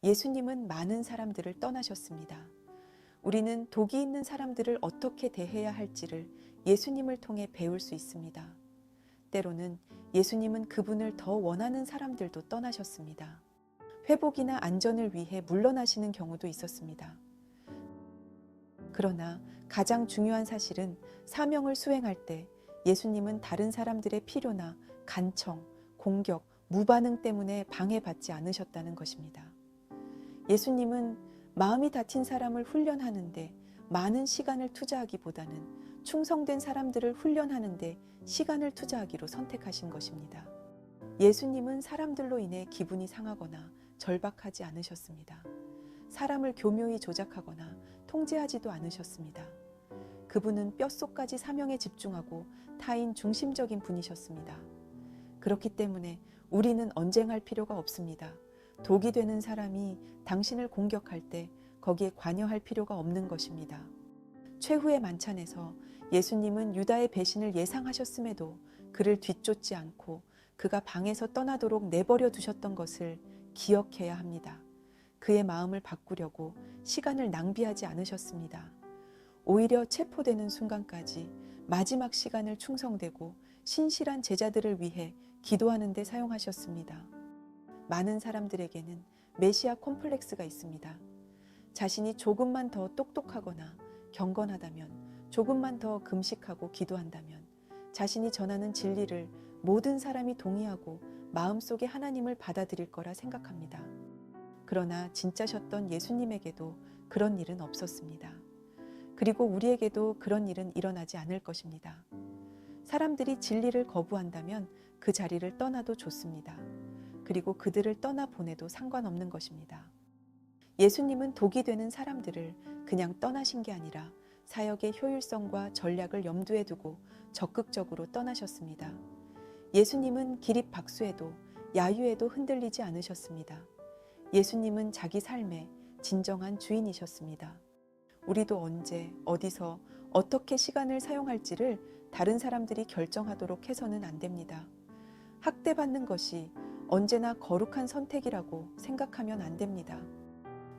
예수님은 많은 사람들을 떠나셨습니다. 우리는 독이 있는 사람들을 어떻게 대해야 할지를 예수님을 통해 배울 수 있습니다. 때로는 예수님은 그분을 더 원하는 사람들도 떠나셨습니다. 회복이나 안전을 위해 물러나시는 경우도 있었습니다. 그러나 가장 중요한 사실은 사명을 수행할 때 예수님은 다른 사람들의 필요나 간청, 공격, 무반응 때문에 방해받지 않으셨다는 것입니다. 예수님은 마음이 다친 사람을 훈련하는데 많은 시간을 투자하기보다는 충성된 사람들을 훈련하는데 시간을 투자하기로 선택하신 것입니다. 예수님은 사람들로 인해 기분이 상하거나 절박하지 않으셨습니다. 사람을 교묘히 조작하거나 통제하지도 않으셨습니다. 그분은 뼛속까지 사명에 집중하고 타인 중심적인 분이셨습니다. 그렇기 때문에 우리는 언쟁할 필요가 없습니다. 독이 되는 사람이 당신을 공격할 때 거기에 관여할 필요가 없는 것입니다. 최후의 만찬에서 예수님은 유다의 배신을 예상하셨음에도 그를 뒤쫓지 않고 그가 방에서 떠나도록 내버려 두셨던 것을 기억해야 합니다. 그의 마음을 바꾸려고 시간을 낭비하지 않으셨습니다. 오히려 체포되는 순간까지 마지막 시간을 충성되고 신실한 제자들을 위해 기도하는 데 사용하셨습니다. 많은 사람들에게는 메시아 콤플렉스가 있습니다. 자신이 조금만 더 똑똑하거나 경건하다면, 조금만 더 금식하고 기도한다면, 자신이 전하는 진리를 모든 사람이 동의하고 마음속에 하나님을 받아들일 거라 생각합니다. 그러나 진짜셨던 예수님에게도 그런 일은 없었습니다. 그리고 우리에게도 그런 일은 일어나지 않을 것입니다. 사람들이 진리를 거부한다면 그 자리를 떠나도 좋습니다. 그리고 그들을 떠나보내도 상관없는 것입니다. 예수님은 독이 되는 사람들을 그냥 떠나신 게 아니라 사역의 효율성과 전략을 염두에 두고 적극적으로 떠나셨습니다. 예수님은 기립박수에도 야유에도 흔들리지 않으셨습니다. 예수님은 자기 삶의 진정한 주인이셨습니다. 우리도 언제, 어디서, 어떻게 시간을 사용할지를 다른 사람들이 결정하도록 해서는 안 됩니다. 학대받는 것이 언제나 거룩한 선택이라고 생각하면 안 됩니다.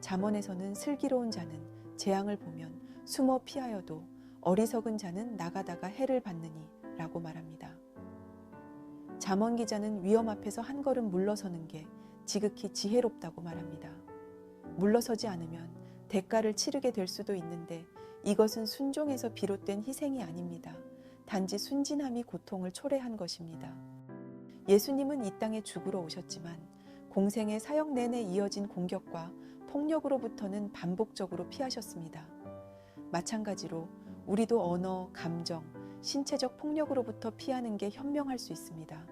잠언에서는 슬기로운 자는 재앙을 보면 숨어 피하여도 어리석은 자는 나가다가 해를 받느니 라고 말합니다. 잠언 기자는 위험 앞에서 한 걸음 물러서는 게 지극히 지혜롭다고 말합니다. 물러서지 않으면 대가를 치르게 될 수도 있는데 이것은 순종에서 비롯된 희생이 아닙니다. 단지 순진함이 고통을 초래한 것입니다. 예수님은 이 땅에 죽으러 오셨지만 공생의 사역 내내 이어진 공격과 폭력으로부터는 반복적으로 피하셨습니다. 마찬가지로 우리도 언어, 감정, 신체적 폭력으로부터 피하는 게 현명할 수 있습니다.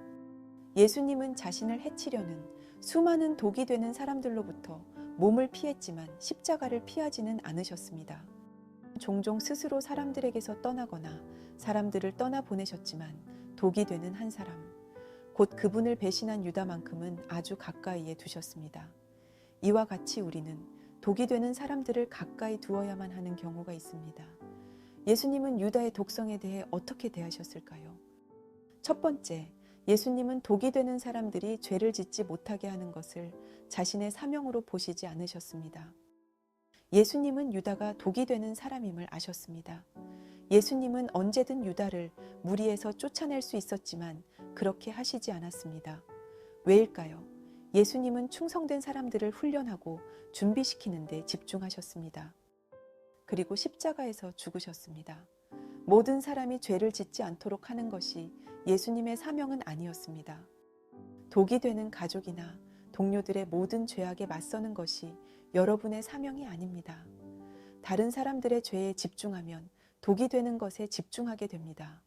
예수님은 자신을 해치려는 수많은 독이 되는 사람들로부터 몸을 피했지만 십자가를 피하지는 않으셨습니다. 종종 스스로 사람들에게서 떠나거나 사람들을 떠나보내셨지만 독이 되는 한 사람, 곧 그분을 배신한 유다만큼은 아주 가까이에 두셨습니다. 이와 같이 우리는 독이 되는 사람들을 가까이 두어야만 하는 경우가 있습니다. 예수님은 유다의 독성에 대해 어떻게 대하셨을까요? 첫 번째, 예수님은 독이 되는 사람들이 죄를 짓지 못하게 하는 것을 자신의 사명으로 보시지 않으셨습니다. 예수님은 유다가 독이 되는 사람임을 아셨습니다. 예수님은 언제든 유다를 무리에서 쫓아낼 수 있었지만 그렇게 하시지 않았습니다. 왜일까요? 예수님은 충성된 사람들을 훈련하고 준비시키는 데 집중하셨습니다. 그리고 십자가에서 죽으셨습니다. 모든 사람이 죄를 짓지 않도록 하는 것이 예수님의 사명은 아니었습니다. 독이 되는 가족이나 동료들의 모든 죄악에 맞서는 것이 여러분의 사명이 아닙니다. 다른 사람들의 죄에 집중하면 독이 되는 것에 집중하게 됩니다.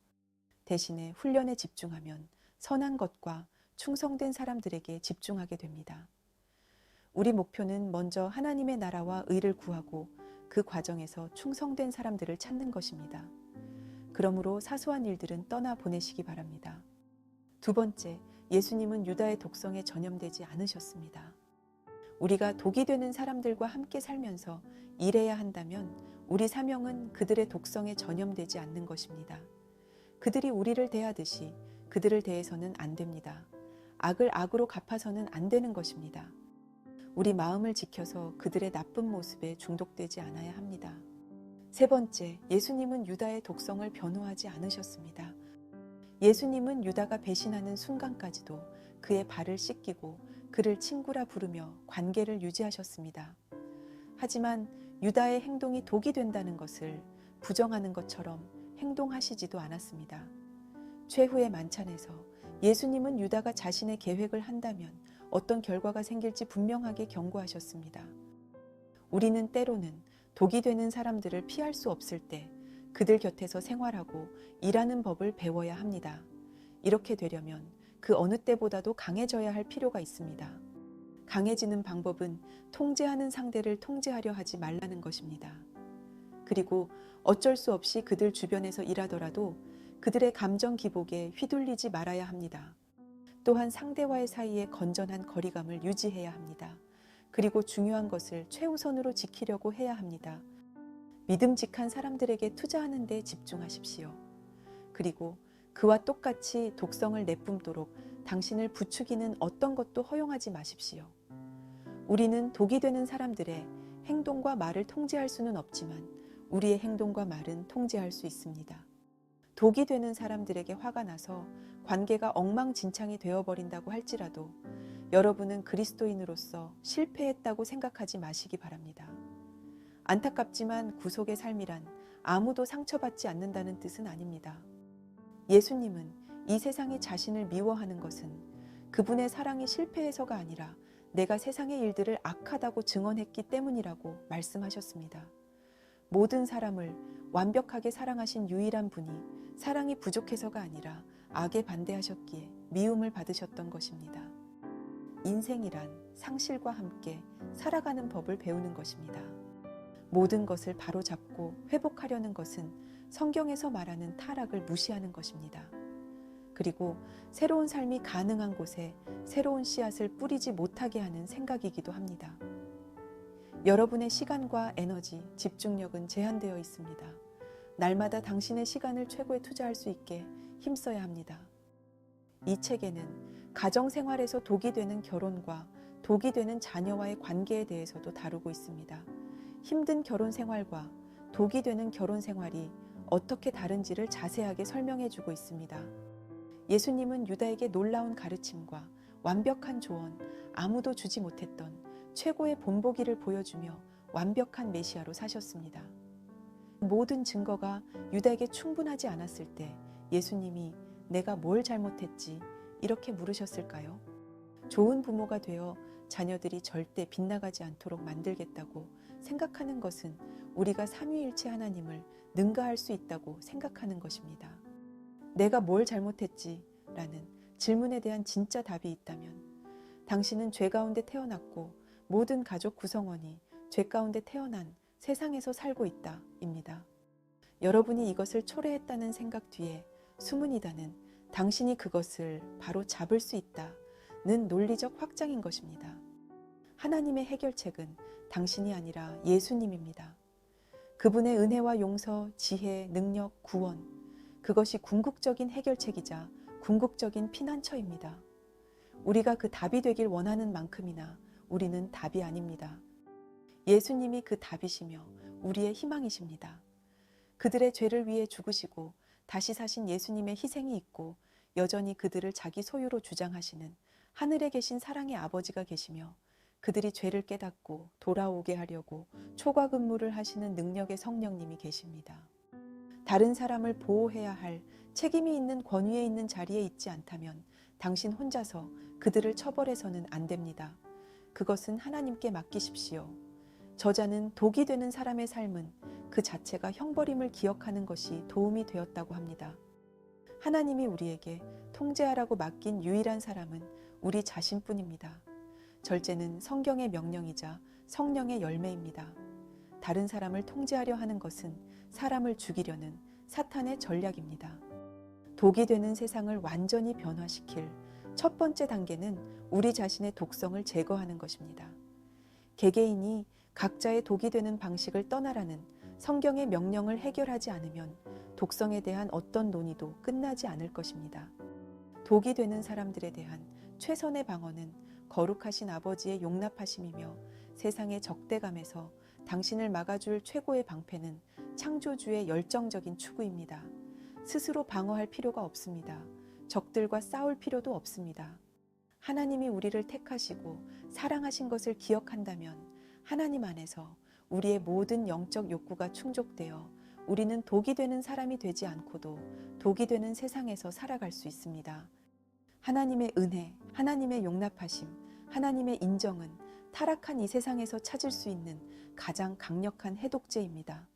대신에 훈련에 집중하면 선한 것과 충성된 사람들에게 집중하게 됩니다. 우리 목표는 먼저 하나님의 나라와 의를 구하고 그 과정에서 충성된 사람들을 찾는 것입니다. 그러므로 사소한 일들은 떠나 보내시기 바랍니다. 두 번째, 예수님은 유다의 독성에 전염되지 않으셨습니다. 우리가 독이 되는 사람들과 함께 살면서 일해야 한다면 우리 사명은 그들의 독성에 전염되지 않는 것입니다. 그들이 우리를 대하듯이 그들을 대해서는 안 됩니다. 악을 악으로 갚아서는 안 되는 것입니다. 우리 마음을 지켜서 그들의 나쁜 모습에 중독되지 않아야 합니다. 세 번째, 예수님은 유다의 독성을 변호하지 않으셨습니다. 예수님은 유다가 배신하는 순간까지도 그의 발을 씻기고 그를 친구라 부르며 관계를 유지하셨습니다. 하지만 유다의 행동이 독이 된다는 것을 부정하는 것처럼 행동하시지도 않았습니다. 최후의 만찬에서 예수님은 유다가 자신의 계획을 한다면 어떤 결과가 생길지 분명하게 경고하셨습니다. 우리는 때로는 독이 되는 사람들을 피할 수 없을 때 그들 곁에서 생활하고 일하는 법을 배워야 합니다. 이렇게 되려면 그 어느 때보다도 강해져야 할 필요가 있습니다. 강해지는 방법은 통제하는 상대를 통제하려 하지 말라는 것입니다. 그리고 어쩔 수 없이 그들 주변에서 일하더라도 그들의 감정 기복에 휘둘리지 말아야 합니다. 또한 상대와의 사이에 건전한 거리감을 유지해야 합니다. 그리고 중요한 것을 최우선으로 지키려고 해야 합니다. 믿음직한 사람들에게 투자하는 데 집중하십시오. 그리고 그와 똑같이 독성을 내뿜도록 당신을 부추기는 어떤 것도 허용하지 마십시오. 우리는 독이 되는 사람들의 행동과 말을 통제할 수는 없지만 우리의 행동과 말은 통제할 수 있습니다. 독이 되는 사람들에게 화가 나서 관계가 엉망진창이 되어버린다고 할지라도 여러분은 그리스도인으로서 실패했다고 생각하지 마시기 바랍니다. 안타깝지만 구속의 삶이란 아무도 상처받지 않는다는 뜻은 아닙니다. 예수님은 이 세상이 자신을 미워하는 것은 그분의 사랑이 실패해서가 아니라 내가 세상의 일들을 악하다고 증언했기 때문이라고 말씀하셨습니다. 모든 사람을 완벽하게 사랑하신 유일한 분이 사랑이 부족해서가 아니라 악에 반대하셨기에 미움을 받으셨던 것입니다. 인생이란 상실과 함께 살아가는 법을 배우는 것입니다. 모든 것을 바로잡고 회복하려는 것은 성경에서 말하는 타락을 무시하는 것입니다. 그리고 새로운 삶이 가능한 곳에 새로운 씨앗을 뿌리지 못하게 하는 생각이기도 합니다. 여러분의 시간과 에너지, 집중력은 제한되어 있습니다. 날마다 당신의 시간을 최고에 투자할 수 있게 힘써야 합니다. 이 책에는 가정생활에서 독이 되는 결혼과 독이 되는 자녀와의 관계에 대해서도 다루고 있습니다. 힘든 결혼 생활과 독이 되는 결혼 생활이 어떻게 다른지를 자세하게 설명해 주고 있습니다. 예수님은 유다에게 놀라운 가르침과 완벽한 조언, 아무도 주지 못했던 최고의 본보기를 보여주며 완벽한 메시아로 사셨습니다. 모든 증거가 유다에게 충분하지 않았을 때 예수님이 내가 뭘 잘못했지 이렇게 물으셨을까요? 좋은 부모가 되어 자녀들이 절대 빗나가지 않도록 만들겠다고 생각하는 것은 우리가 삼위일체 하나님을 능가할 수 있다고 생각하는 것입니다. 내가 뭘 잘못했지? 라는 질문에 대한 진짜 답이 있다면 당신은 죄 가운데 태어났고 모든 가족 구성원이 죄 가운데 태어난 세상에서 살고 있다 입니다. 여러분이 이것을 초래했다는 생각 뒤에 숨은 이단은 당신이 그것을 바로 잡을 수 있다는 논리적 확장인 것입니다. 하나님의 해결책은 당신이 아니라 예수님입니다. 그분의 은혜와 용서, 지혜, 능력, 구원, 그것이 궁극적인 해결책이자 궁극적인 피난처입니다. 우리가 그 답이 되길 원하는 만큼이나 우리는 답이 아닙니다. 예수님이 그 답이시며 우리의 희망이십니다. 그들의 죄를 위해 죽으시고 다시 사신 예수님의 희생이 있고 여전히 그들을 자기 소유로 주장하시는 하늘에 계신 사랑의 아버지가 계시며 그들이 죄를 깨닫고 돌아오게 하려고 초과 근무를 하시는 능력의 성령님이 계십니다. 다른 사람을 보호해야 할 책임이 있는 권위에 있는 자리에 있지 않다면 당신 혼자서 그들을 처벌해서는 안 됩니다. 그것은 하나님께 맡기십시오. 저자는 독이 되는 사람의 삶은 그 자체가 형벌임을 기억하는 것이 도움이 되었다고 합니다. 하나님이 우리에게 통제하라고 맡긴 유일한 사람은 우리 자신뿐입니다. 절제는 성경의 명령이자 성령의 열매입니다. 다른 사람을 통제하려 하는 것은 사람을 죽이려는 사탄의 전략입니다. 독이 되는 세상을 완전히 변화시킬 첫 번째 단계는 우리 자신의 독성을 제거하는 것입니다. 개개인이 각자의 독이 되는 방식을 떠나라는 성경의 명령을 해결하지 않으면 독성에 대한 어떤 논의도 끝나지 않을 것입니다. 독이 되는 사람들에 대한 최선의 방어는 거룩하신 아버지의 용납하심이며 세상의 적대감에서 당신을 막아줄 최고의 방패는 창조주의 열정적인 추구입니다. 스스로 방어할 필요가 없습니다. 적들과 싸울 필요도 없습니다. 하나님이 우리를 택하시고 사랑하신 것을 기억한다면 하나님 안에서 우리의 모든 영적 욕구가 충족되어 우리는 독이 되는 사람이 되지 않고도 독이 되는 세상에서 살아갈 수 있습니다. 하나님의 은혜, 하나님의 용납하심, 하나님의 인정은 타락한 이 세상에서 찾을 수 있는 가장 강력한 해독제입니다.